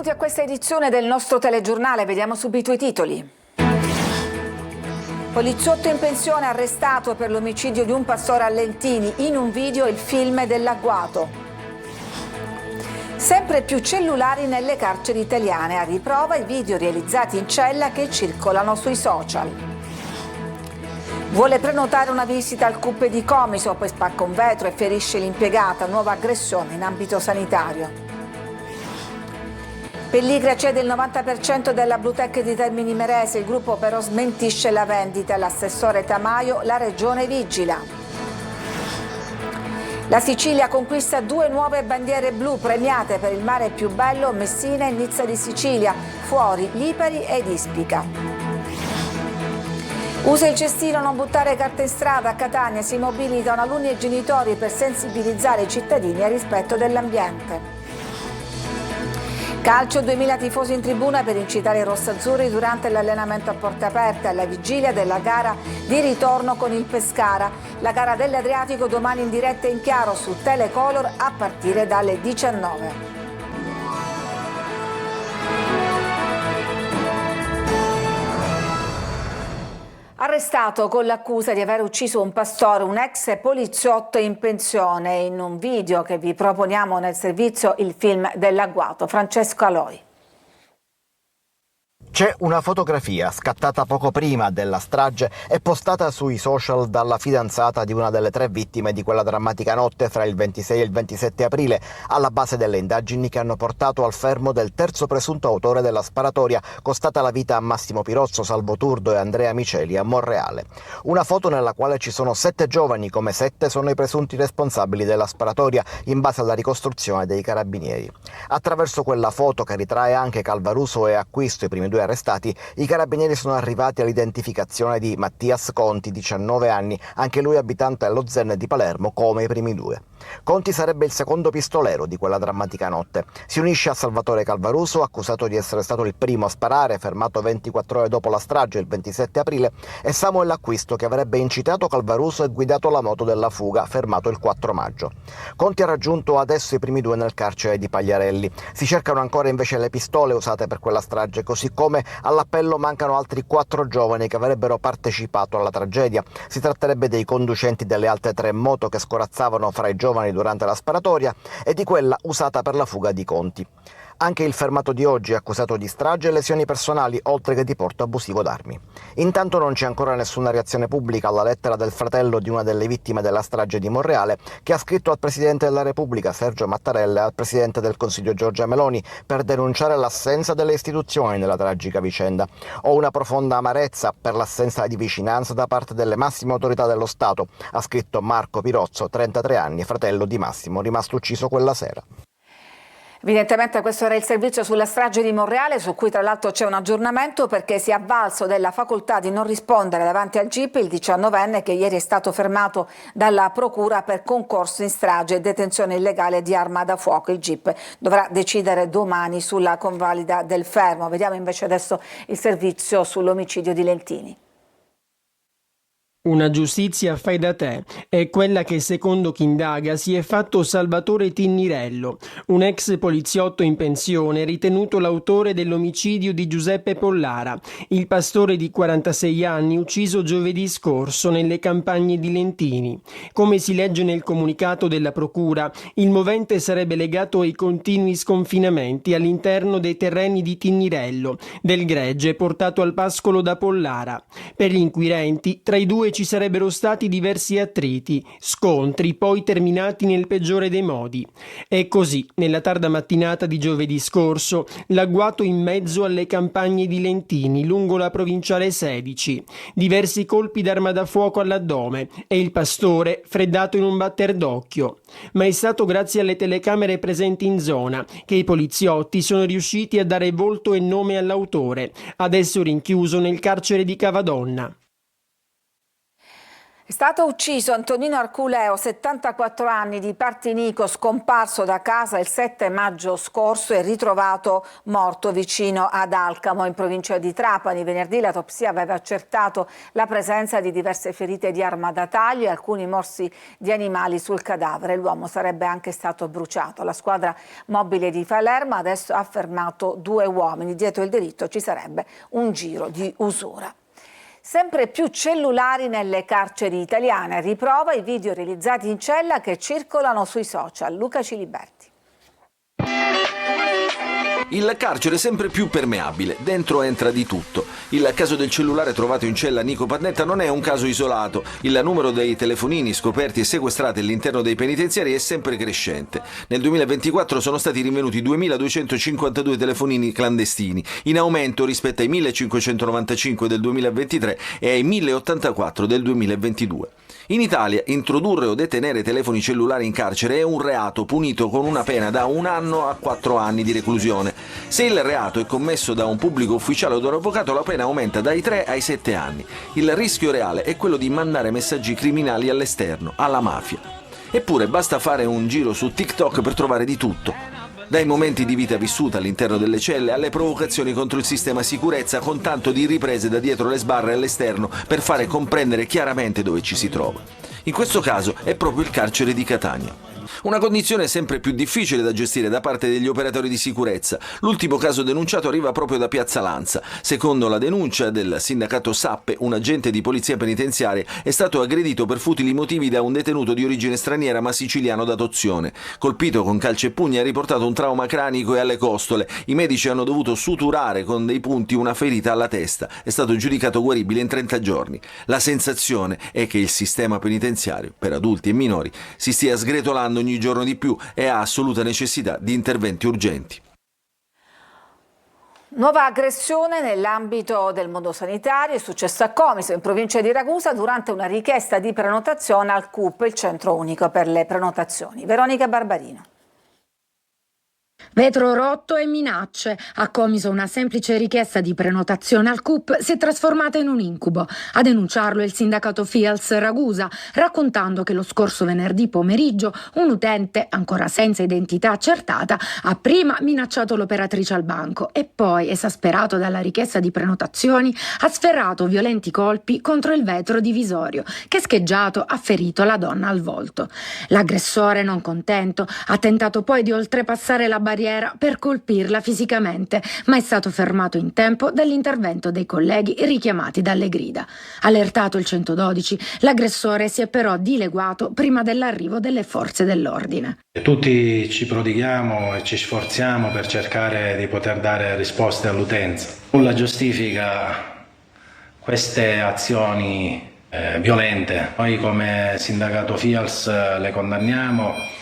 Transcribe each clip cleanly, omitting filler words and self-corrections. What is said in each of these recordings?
benvenuti a questa edizione del nostro telegiornale. Vediamo subito i titoli. Poliziotto in pensione arrestato per l'omicidio di un pastore a Lentini. In un video il film dell'agguato. Sempre più cellulari nelle carceri italiane. A riprova i video realizzati in cella che circolano sui social. Vuole prenotare una visita al CUP di Comiso, poi spacca un vetro e ferisce l'impiegata. Nuova aggressione in ambito sanitario. Pelligra cede il 90% della Blutech di Termini Imerese, il gruppo però smentisce la vendita. L'assessore Tamaio, la regione vigila. La Sicilia conquista 2 nuove bandiere blu premiate per il mare più bello, Messina e Nizza di Sicilia, fuori Lipari ed Ispica. Usa il cestino, non buttare carte in strada. A Catania si mobilitano alunni e genitori per sensibilizzare i cittadini al rispetto dell'ambiente. Calcio, 2000 tifosi in tribuna per incitare i rossazzurri durante l'allenamento a porte aperte alla vigilia della gara di ritorno con il Pescara. La gara dell'Adriatico domani in diretta e in chiaro su Telecolor a partire dalle 19. Arrestato con l'accusa di aver ucciso un pastore, un ex poliziotto in pensione. In un video che vi proponiamo nel servizio il film dell'agguato. Francesco Aloi. C'è una fotografia scattata poco prima della strage e postata sui social dalla fidanzata di una delle 3 vittime di quella drammatica notte fra il 26 e il 27 aprile, alla base delle indagini che hanno portato al fermo del terzo presunto autore della sparatoria costata la vita a Massimo Pirozzo, Salvo Turdo e Andrea Miceli a Monreale. Una foto nella quale ci sono 7 giovani, come 7 sono i presunti responsabili della sparatoria, in base alla ricostruzione dei carabinieri. Attraverso quella foto, che ritrae anche Calvaruso e Acquisto, i primi 2 arrestati, i carabinieri sono arrivati all'identificazione di Mattias Conti, 19 anni, anche lui abitante allo Zen di Palermo, come i primi 2. Conti sarebbe il secondo pistolero di quella drammatica notte. Si unisce a Salvatore Calvaruso, accusato di essere stato il primo a sparare, fermato 24 ore dopo la strage il 27 aprile, e Samuel Acquisto, che avrebbe incitato Calvaruso e guidato la moto della fuga, fermato il 4 maggio. Conti ha raggiunto adesso i primi 2 nel carcere di Pagliarelli. Si cercano ancora invece le pistole usate per quella strage, così come all'appello mancano altri 4 giovani che avrebbero partecipato alla tragedia. Si tratterebbe dei conducenti delle altre 3 moto che scorazzavano fra i giovani durante la sparatoria e di quella usata per la fuga di Conti. Anche il fermato di oggi è accusato di strage e lesioni personali, oltre che di porto abusivo d'armi. Intanto non c'è ancora nessuna reazione pubblica alla lettera del fratello di una delle vittime della strage di Monreale, che ha scritto al Presidente della Repubblica Sergio Mattarella e al Presidente del Consiglio Giorgia Meloni per denunciare l'assenza delle istituzioni nella tragica vicenda. Ho una profonda amarezza per l'assenza di vicinanza da parte delle massime autorità dello Stato, ha scritto Marco Pirozzo, 33 anni, fratello di Massimo, rimasto ucciso quella sera. Evidentemente questo era il servizio sulla strage di Monreale, su cui tra l'altro c'è un aggiornamento, perché si è avvalso della facoltà di non rispondere davanti al GIP il 19enne che ieri è stato fermato dalla procura per concorso in strage e detenzione illegale di arma da fuoco. Il GIP dovrà decidere domani sulla convalida del fermo. Vediamo invece adesso il servizio sull'omicidio di Lentini. Una giustizia fai da te è quella che secondo chi indaga si è fatto Salvatore Tinnirello, un ex poliziotto in pensione ritenuto l'autore dell'omicidio di Giuseppe Pollara, il pastore di 46 anni ucciso giovedì scorso nelle campagne di Lentini. Come si legge nel comunicato della procura, il movente sarebbe legato ai continui sconfinamenti all'interno dei terreni di Tinnirello, del gregge portato al pascolo da Pollara. Per gli inquirenti, tra i 2 ci sarebbero stati diversi attriti, scontri poi terminati nel peggiore dei modi. E così, nella tarda mattinata di giovedì scorso, l'agguato in mezzo alle campagne di Lentini, lungo la provinciale 16. Diversi colpi d'arma da fuoco all'addome e il pastore freddato in un batter d'occhio. Ma è stato grazie alle telecamere presenti in zona che i poliziotti sono riusciti a dare volto e nome all'autore, adesso rinchiuso nel carcere di Cavadonna. È stato ucciso Antonino Arculeo, 74 anni, di Partinico, scomparso da casa il 7 maggio scorso e ritrovato morto vicino ad Alcamo, in provincia di Trapani. Venerdì l'autopsia aveva accertato la presenza di diverse ferite di arma da taglio e alcuni morsi di animali sul cadavere. L'uomo sarebbe anche stato bruciato. La squadra mobile di Palermo adesso ha fermato 2 uomini. Dietro il delitto ci sarebbe un giro di usura. Sempre più cellulari nelle carceri italiane, a riprova i video realizzati in cella che circolano sui social. Luca Ciliberti. Il carcere è sempre più permeabile, dentro entra di tutto. Il caso del cellulare trovato in cella a Nico Pannetta non è un caso isolato. Il numero dei telefonini scoperti e sequestrati all'interno dei penitenziari è sempre crescente. Nel 2024 sono stati rinvenuti 2.252 telefonini clandestini, in aumento rispetto ai 1.595 del 2023 e ai 1.084 del 2022. In Italia introdurre o detenere telefoni cellulari in carcere è un reato punito con una pena da 1 anno a 4 anni di reclusione. Se il reato è commesso da un pubblico ufficiale o da un avvocato, la pena aumenta dai 3 ai 7 anni. Il rischio reale è quello di mandare messaggi criminali all'esterno, alla mafia. Eppure basta fare un giro su TikTok per trovare di tutto. Dai momenti di vita vissuta all'interno delle celle alle provocazioni contro il sistema sicurezza, con tanto di riprese da dietro le sbarre all'esterno per fare comprendere chiaramente dove ci si trova. In questo caso è proprio il carcere di Catania. Una condizione sempre più difficile da gestire da parte degli operatori di sicurezza. L'ultimo caso denunciato arriva proprio da Piazza Lanza. Secondo la denuncia del sindacato Sappe, un agente di polizia penitenziaria è stato aggredito per futili motivi da un detenuto di origine straniera ma siciliano d'adozione. Colpito con calci e pugni, ha riportato un trauma cranico e alle costole. I medici hanno dovuto suturare con dei punti una ferita alla testa. È stato giudicato guaribile in 30 giorni. La sensazione è che il sistema penitenziario, per adulti e minori, si stia sgretolando ogni giorno di più e ha assoluta necessità di interventi urgenti. Nuova aggressione nell'ambito del mondo sanitario è successo a Comiso, in provincia di Ragusa, durante una richiesta di prenotazione al CUP, il centro unico per le prenotazioni. Veronica Barbarino. Vetro rotto e minacce. A Comiso una semplice richiesta di prenotazione al CUP si è trasformata in un incubo. A denunciarlo il sindacato FIALS Ragusa, raccontando che lo scorso venerdì pomeriggio un utente, ancora senza identità accertata, ha prima minacciato l'operatrice al banco e poi, esasperato dalla richiesta di prenotazioni, ha sferrato violenti colpi contro il vetro divisorio che, scheggiato, ha ferito la donna al volto. L'aggressore, non contento, ha tentato poi di oltrepassare la barriera per colpirla fisicamente, ma è stato fermato in tempo dall'intervento dei colleghi richiamati dalle grida. Allertato il 112, l'aggressore si è però dileguato prima dell'arrivo delle forze dell'ordine. Tutti ci prodighiamo e ci sforziamo per cercare di poter dare risposte all'utenza. Nulla giustifica queste azioni violente. Noi come sindacato FIALS le condanniamo,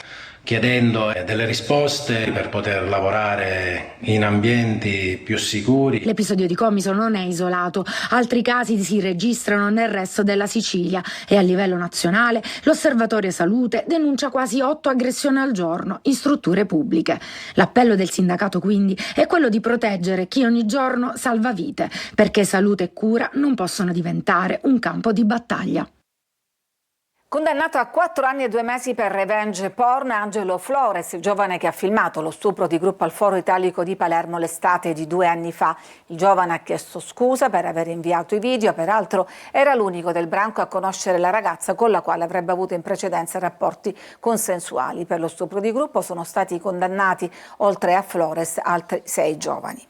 chiedendo delle risposte per poter lavorare in ambienti più sicuri. L'episodio di Comiso non è isolato, altri casi si registrano nel resto della Sicilia e a livello nazionale l'Osservatorio Salute denuncia quasi 8 aggressioni al giorno in strutture pubbliche. L'appello del sindacato quindi è quello di proteggere chi ogni giorno salva vite, perché salute e cura non possono diventare un campo di battaglia. Condannato a 4 anni e 2 mesi per revenge porn, Angelo Flores, il giovane che ha filmato lo stupro di gruppo al Foro Italico di Palermo l'estate di 2 anni fa. Il giovane ha chiesto scusa per aver inviato i video, peraltro era l'unico del branco a conoscere la ragazza con la quale avrebbe avuto in precedenza rapporti consensuali. Per lo stupro di gruppo sono stati condannati, oltre a Flores, altri 6 giovani.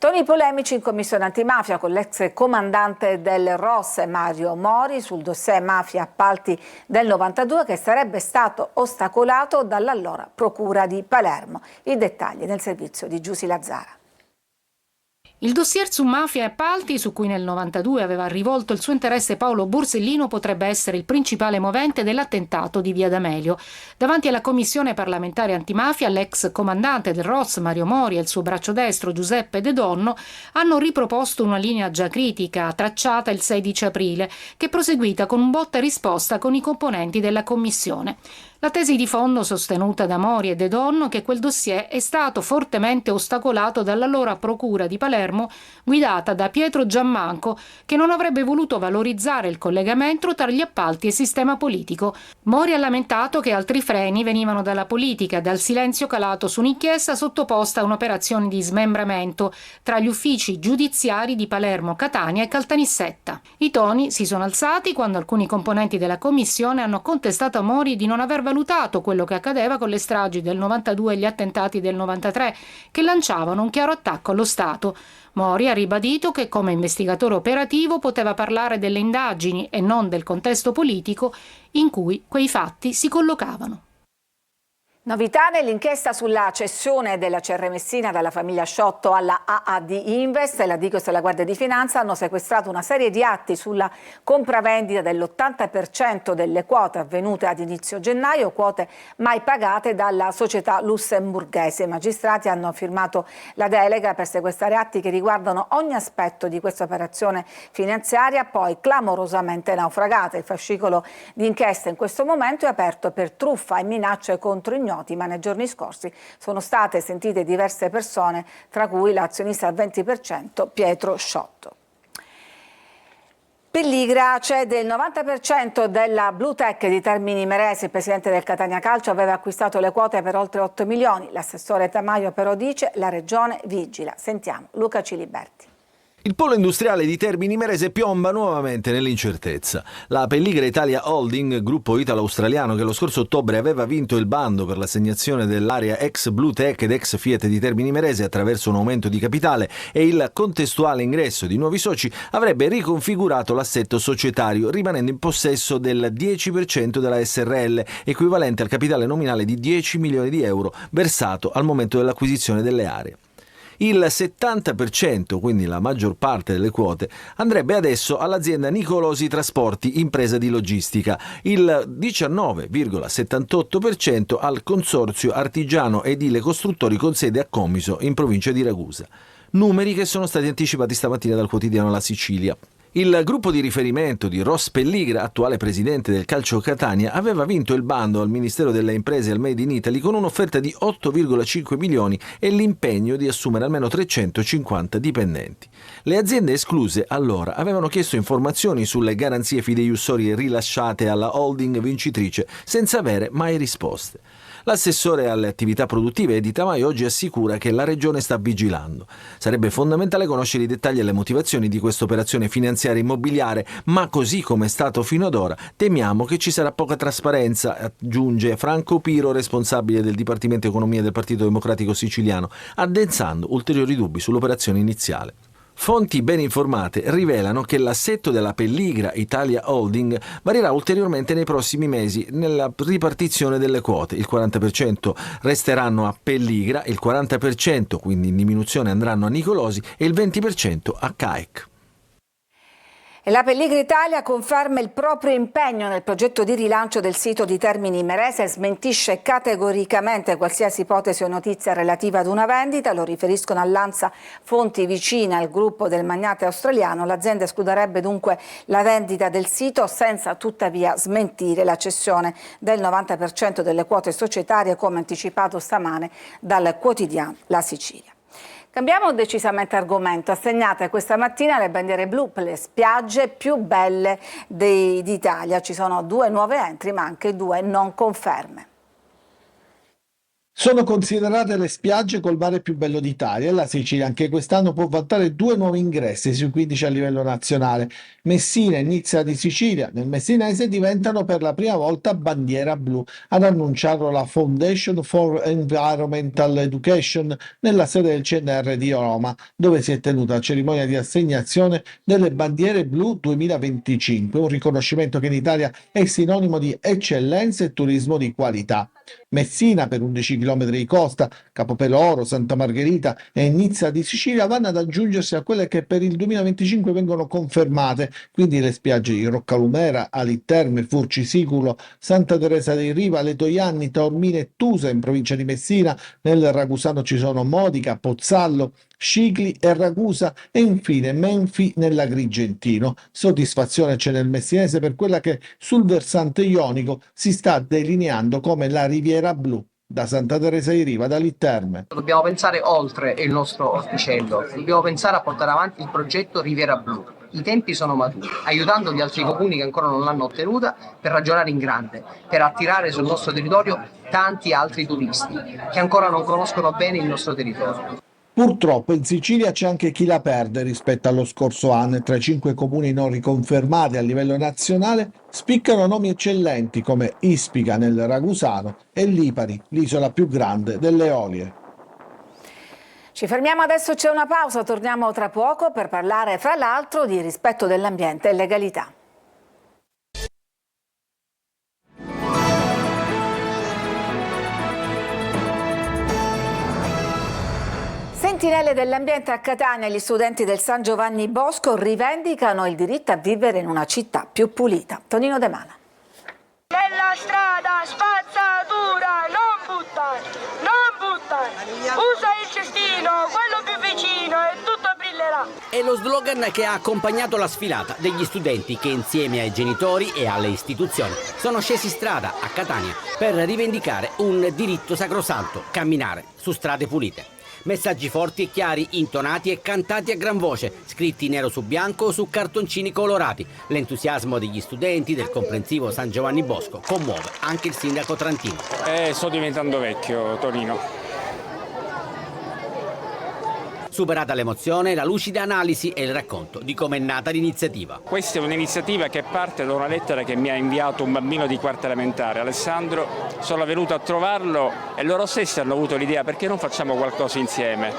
Toni polemici in commissione antimafia con l'ex comandante del ROS Mario Mori sul dossier mafia appalti del 92 che sarebbe stato ostacolato dall'allora procura di Palermo. I dettagli nel servizio di Giusy Lazzara. Il dossier su mafia e appalti, su cui nel 92 aveva rivolto il suo interesse Paolo Borsellino, potrebbe essere il principale movente dell'attentato di Via D'Amelio. Davanti alla commissione parlamentare antimafia, l'ex comandante del ROS Mario Mori e il suo braccio destro Giuseppe De Donno hanno riproposto una linea già critica, tracciata il 16 aprile, che è proseguita con un botta e risposta con i componenti della commissione. La tesi di fondo sostenuta da Mori e De Donno è che quel dossier è stato fortemente ostacolato dall'allora procura di Palermo Palermo, guidata da Pietro Giammanco, che non avrebbe voluto valorizzare il collegamento tra gli appalti e il sistema politico. Mori ha lamentato che altri freni venivano dalla politica, dal silenzio calato su un'inchiesta sottoposta a un'operazione di smembramento tra gli uffici giudiziari di Palermo, Catania e Caltanissetta. I toni si sono alzati quando alcuni componenti della commissione hanno contestato a Mori di non aver valutato quello che accadeva con le stragi del 92 e gli attentati del 93, che lanciavano un chiaro attacco allo Stato. Mori ha ribadito che come investigatore operativo poteva parlare delle indagini e non del contesto politico in cui quei fatti si collocavano. Novità nell'inchiesta sulla cessione della CR Messina dalla famiglia Sciotto alla AAD Invest. La Digos e la Guardia di Finanza hanno sequestrato una serie di atti sulla compravendita dell'80% delle quote avvenute ad inizio gennaio, quote mai pagate dalla società lussemburghese. I magistrati hanno firmato la delega per sequestrare atti che riguardano ogni aspetto di questa operazione finanziaria, poi clamorosamente naufragata. Il fascicolo di inchiesta in questo momento è aperto per truffa e minacce contro ignoti, ma nei giorni scorsi sono state sentite diverse persone, tra cui l'azionista al 20% Pietro Sciotto. Pelligra cede il 90% della Blue Tech di Termini Imerese. Il presidente del Catania Calcio aveva acquistato le quote per oltre 8 milioni. L'assessore Tamaio però dice la regione vigila. Sentiamo Luca Ciliberti. Il polo industriale di Termini Imerese piomba nuovamente nell'incertezza. La Pelligra Italia Holding, gruppo italo-australiano che lo scorso ottobre aveva vinto il bando per l'assegnazione dell'area ex Blue Tech ed ex Fiat di Termini Imerese attraverso un aumento di capitale e il contestuale ingresso di nuovi soci, avrebbe riconfigurato l'assetto societario rimanendo in possesso del 10% della SRL, equivalente al capitale nominale di 10 milioni di euro versato al momento dell'acquisizione delle aree. Il 70%, quindi la maggior parte delle quote, andrebbe adesso all'azienda Nicolosi Trasporti, impresa di logistica, il 19,78% al consorzio artigiano edile costruttori con sede a Comiso, in provincia di Ragusa. Numeri che sono stati anticipati stamattina dal quotidiano La Sicilia. Il gruppo di riferimento di Ross Pelligra, attuale presidente del Calcio Catania, aveva vinto il bando al Ministero delle Imprese e al Made in Italy con un'offerta di 8,5 milioni e l'impegno di assumere almeno 350 dipendenti. Le aziende escluse allora avevano chiesto informazioni sulle garanzie fideiussorie rilasciate alla holding vincitrice senza avere mai risposte. L'assessore alle attività produttive Edi Tamaio oggi assicura che la Regione sta vigilando. Sarebbe fondamentale conoscere i dettagli e le motivazioni di questa operazione finanziaria immobiliare, ma così come è stato fino ad ora, temiamo che ci sarà poca trasparenza, aggiunge Franco Piro, responsabile del Dipartimento Economia del Partito Democratico Siciliano, addensando ulteriori dubbi sull'operazione iniziale. Fonti ben informate rivelano che l'assetto della Pelligra Italia Holding varierà ulteriormente nei prossimi mesi nella ripartizione delle quote. Il 40% resteranno a Pelligra, il 40%, quindi in diminuzione, andranno a Nicolosi e il 20% a CAEC. E la Pelligra Italia conferma il proprio impegno nel progetto di rilancio del sito di Termini Imerese e smentisce categoricamente qualsiasi ipotesi o notizia relativa ad una vendita. Lo riferiscono all'ANSA fonti vicine al gruppo del magnate australiano. L'azienda escluderebbe dunque la vendita del sito senza tuttavia smentire la cessione del 90% delle quote societarie, come anticipato stamane dal quotidiano La Sicilia. Cambiamo decisamente argomento. Assegnate questa mattina le bandiere blu per le spiagge più belle d'Italia. Ci sono 2 nuove entry ma anche 2 non conferme. Sono considerate le spiagge col mare più bello d'Italia e la Sicilia anche quest'anno può vantare 2 nuovi ingressi sui 15 a livello nazionale. Messina e Nizza di Sicilia nel messinese diventano per la prima volta bandiera blu. Ad annunciarlo la Foundation for Environmental Education nella sede del CNR di Roma, dove si è tenuta la cerimonia di assegnazione delle bandiere blu 2025, un riconoscimento che in Italia è sinonimo di eccellenza e turismo di qualità. Messina per 11 km di costa, Capopeloro, Santa Margherita e Nizza di Sicilia vanno ad aggiungersi a quelle che per il 2025 vengono confermate, quindi le spiagge di Roccalumera, Alitterme, Furcisiculo, Santa Teresa dei Riva, Letoianni, Taormina e Tusa in provincia di Messina. Nel Ragusano ci sono Modica, Pozzallo, Scicli e Ragusa e infine Menfi nell'Agrigentino. Soddisfazione c'è nel messinese per quella che sul versante ionico si sta delineando come la Riviera Blu. da Santa Teresa di Riva, da Litterme. Dobbiamo pensare oltre il nostro orticello, dobbiamo pensare a portare avanti il progetto Riviera Blu. I tempi sono maturi, aiutando gli altri comuni che ancora non l'hanno ottenuta per ragionare in grande, per attirare sul nostro territorio tanti altri turisti che ancora non conoscono bene il nostro territorio. Purtroppo in Sicilia c'è anche chi la perde rispetto allo scorso anno e tra i 5 comuni non riconfermati a livello nazionale spiccano nomi eccellenti come Ispica nel Ragusano e Lipari, l'isola più grande delle Eolie. Ci fermiamo adesso, c'è una pausa, torniamo tra poco per parlare fra l'altro di rispetto dell'ambiente e legalità. Sentinelle dell'ambiente a Catania, gli studenti del San Giovanni Bosco rivendicano il diritto a vivere in una città più pulita. Tonino De Mana. Nella strada spazzatura, non buttare, non buttare. Usa il cestino, quello più vicino e tutto brillerà. È lo slogan che ha accompagnato la sfilata degli studenti che insieme ai genitori e alle istituzioni sono scesi in strada a Catania per rivendicare un diritto sacrosanto, camminare su strade pulite. Messaggi forti e chiari, intonati e cantati a gran voce, scritti nero su bianco su cartoncini colorati. L'entusiasmo degli studenti del comprensivo San Giovanni Bosco commuove anche il sindaco trantino. Sto diventando vecchio, Tonino. Superata l'emozione, la lucida analisi e il racconto di come è nata l'iniziativa. Questa è un'iniziativa che parte da una lettera che mi ha inviato un bambino di quarta elementare, Alessandro. Sono venuto a trovarlo e loro stessi hanno avuto l'idea: perché non facciamo qualcosa insieme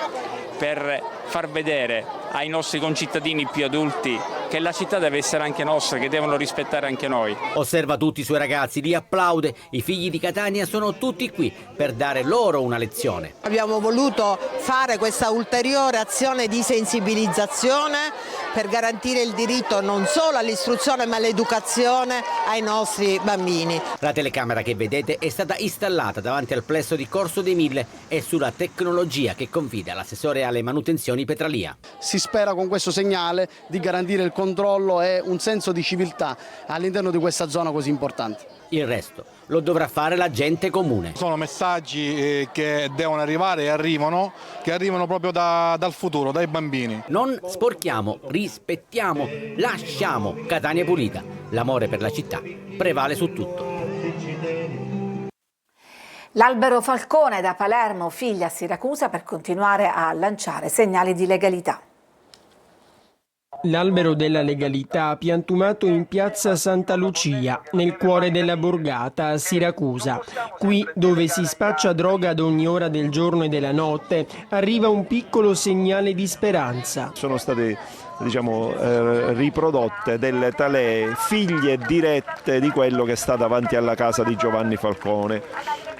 per far vedere ai nostri concittadini più adulti che la città deve essere anche nostra, che devono rispettare anche noi. Osserva tutti i suoi ragazzi, li applaude. I figli di Catania sono tutti qui per dare loro una lezione. Abbiamo voluto fare questa ulteriore azione di sensibilizzazione per garantire il diritto non solo all'istruzione ma all'educazione ai nostri bambini. La telecamera che vedete è stata installata davanti al plesso di Corso dei Mille e sulla tecnologia che confida l'assessore alle manutenzioni Petralia. Si spera con questo segnale di garantire il controllo e un senso di civiltà all'interno di questa zona così importante. Il resto lo dovrà fare la gente comune. Sono messaggi che devono arrivare e arrivano, che arrivano proprio dal futuro, dai bambini. Non sporchiamo, rispettiamo, lasciamo Catania pulita. L'amore per la città prevale su tutto. L'albero Falcone da Palermo figlia a Siracusa per continuare a lanciare segnali di legalità. L'albero della legalità piantumato in piazza Santa Lucia, nel cuore della borgata a Siracusa. Qui, dove si spaccia droga ad ogni ora del giorno e della notte, arriva un piccolo segnale di speranza. Sono state riprodotte delle talee figlie dirette di quello che sta davanti alla casa di Giovanni Falcone.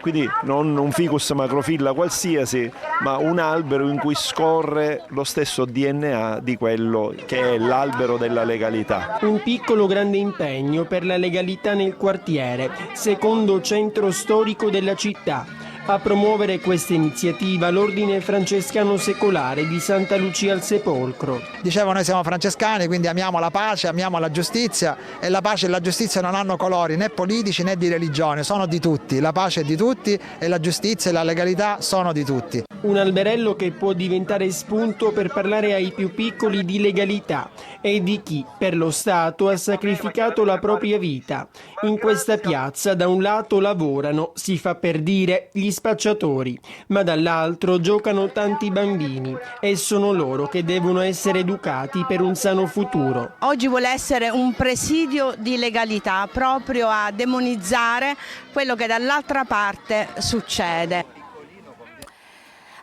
Quindi non un ficus macrofilla qualsiasi, ma un albero in cui scorre lo stesso DNA di quello che è l'albero della legalità. Un piccolo grande impegno per la legalità nel quartiere, secondo centro storico della città. A promuovere questa iniziativa l'Ordine Francescano Secolare di Santa Lucia al Sepolcro. Dicevo, noi siamo francescani, quindi amiamo la pace, amiamo la giustizia, e la pace e la giustizia non hanno colori né politici né di religione, sono di tutti. La pace è di tutti e la giustizia e la legalità sono di tutti. Un alberello che può diventare spunto per parlare ai più piccoli di legalità e di chi per lo Stato ha sacrificato la propria vita. In questa piazza da un lato lavorano, si fa per dire, gli spacciatori, ma dall'altro giocano tanti bambini e sono loro che devono essere educati per un sano futuro. Oggi vuole essere un presidio di legalità, proprio a demonizzare quello che dall'altra parte succede.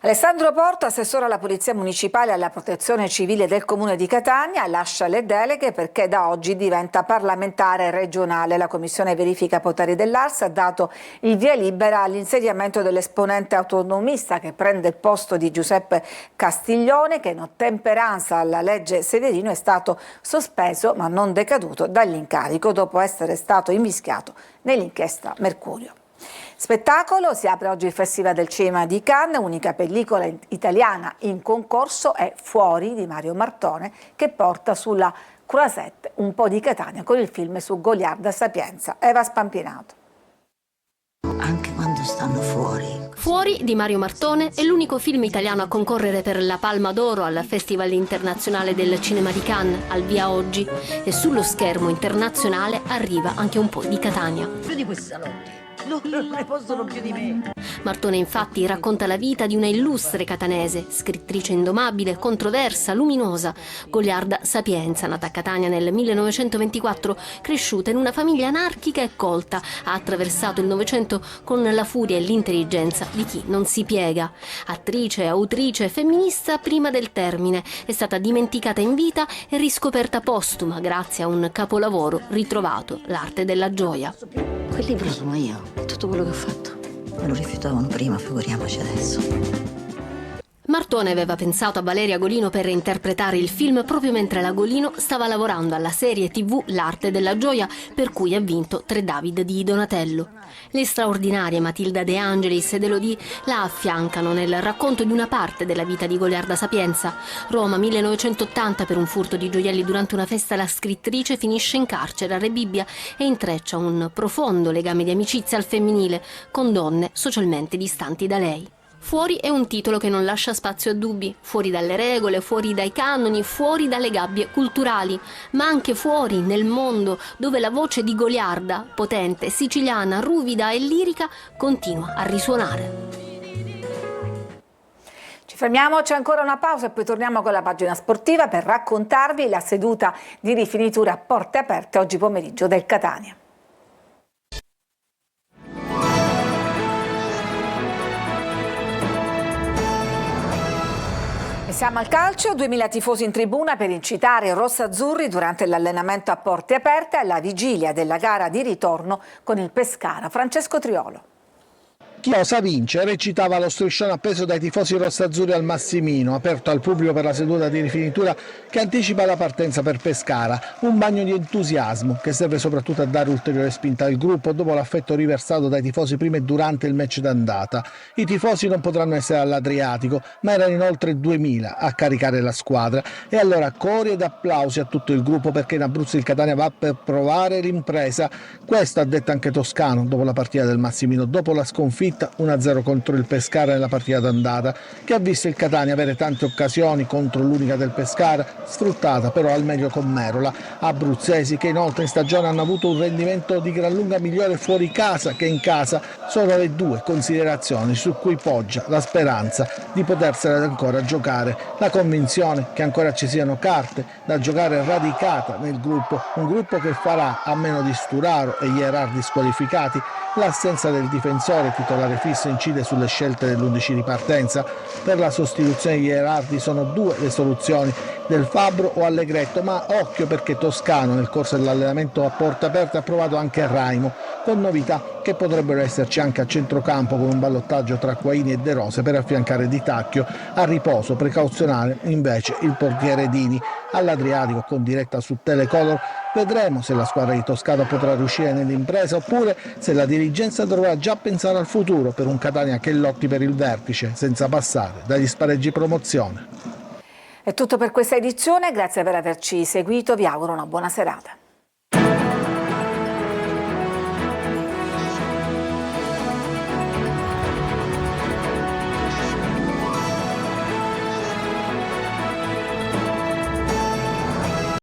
Alessandro Porto, assessore alla Polizia Municipale e alla Protezione Civile del Comune di Catania, lascia le deleghe perché da oggi diventa parlamentare regionale. La Commissione Verifica Poteri dell'Ars ha dato il via libera all'insediamento dell'esponente autonomista che prende il posto di Giuseppe Castiglione, che in ottemperanza alla legge Severino è stato sospeso ma non decaduto dall'incarico dopo essere stato invischiato nell'inchiesta Mercurio. Spettacolo, si apre oggi il Festival del Cinema di Cannes, unica pellicola italiana in concorso è Fuori di Mario Martone, che porta sulla Croisette un po' di Catania con il film su Goliarda Sapienza. Eva Spampinato. Anche quando quando stanno fuori. Fuori di Mario Martone è l'unico film italiano a concorrere per la Palma d'Oro al Festival internazionale del cinema di Cannes, al via oggi, e sullo schermo internazionale arriva anche un po' di Catania. Più di questi salotti. Non ne possono più di me. Martone infatti racconta la vita di una illustre catanese, scrittrice indomabile, controversa, luminosa, Goliarda Sapienza, nata a Catania nel 1924, cresciuta in una famiglia anarchica e colta, ha attraversato il Novecento con la furia e l'intelligenza di chi non si piega. Attrice, autrice, femminista prima del termine, è stata dimenticata in vita e riscoperta postuma grazie a un capolavoro ritrovato, L'arte della gioia. Quel libro sono io. Tutto quello che ho fatto me lo rifiutavano prima, figuriamoci adesso. Martone aveva pensato a Valeria Golino per interpretare il film proprio mentre la Golino stava lavorando alla serie TV L'arte della gioia, per cui ha vinto 3 David di Donatello. Le straordinarie Matilda De Angelis ed Elodie la affiancano nel racconto di una parte della vita di Goliarda Sapienza. Roma 1980, per un furto di gioielli durante una festa, la scrittrice finisce in carcere a Rebibbia e intreccia un profondo legame di amicizia al femminile con donne socialmente distanti da lei. Fuori è un titolo che non lascia spazio a dubbi, fuori dalle regole, fuori dai canoni, fuori dalle gabbie culturali, ma anche fuori nel mondo dove la voce di Goliarda, potente, siciliana, ruvida e lirica, continua a risuonare. Ci fermiamo, c'è ancora una pausa e poi torniamo con la pagina sportiva per raccontarvi la seduta di rifinitura a porte aperte oggi pomeriggio del Catania. Siamo al calcio, 2000 tifosi in tribuna per incitare i rossazzurri durante l'allenamento a porte aperte alla vigilia della gara di ritorno con il Pescara. Francesco Triolo. Chi osa vince, recitava lo striscione appeso dai tifosi rossazzurri al Massimino, aperto al pubblico per la seduta di rifinitura che anticipa la partenza per Pescara. Un bagno di entusiasmo che serve soprattutto a dare ulteriore spinta al gruppo dopo l'affetto riversato dai tifosi prima e durante il match d'andata. I tifosi non potranno essere all'Adriatico, ma erano in oltre 2000 a caricare la squadra. E allora cori ed applausi a tutto il gruppo perché in Abruzzo il Catania va per provare l'impresa. Questo ha detto anche Toscano dopo la partita del Massimino, dopo la sconfitta 1-0 contro il Pescara nella partita d'andata, che ha visto il Catania avere tante occasioni contro l'unica del Pescara, sfruttata però al meglio con Merola. Abruzzesi che inoltre in stagione hanno avuto un rendimento di gran lunga migliore fuori casa che in casa sono le due considerazioni su cui poggia la speranza di potersela ancora giocare, la convinzione che ancora ci siano carte da giocare radicata nel gruppo, un gruppo che farà, a meno di Sturaro e Ierardi squalificati, l'assenza del difensore titolare fisso incide sulle scelte dell'11 di partenza. Per la sostituzione di Ierardi sono 2 le soluzioni, Del Fabbro o Allegretto, ma occhio perché Toscano nel corso dell'allenamento a porta aperta ha provato anche Raimo, con novità che potrebbero esserci anche a centrocampo con un ballottaggio tra Quaini e De Rose per affiancare Di Tacchio. A riposo precauzionale invece il portiere Dini. All'Adriatico con diretta su Telecolor vedremo se la squadra di Toscano potrà riuscire nell'impresa oppure se la dirigenza dovrà già pensare al futuro per un Catania che lotti per il vertice senza passare dagli spareggi promozione. È tutto per questa edizione, grazie per averci seguito, vi auguro una buona serata.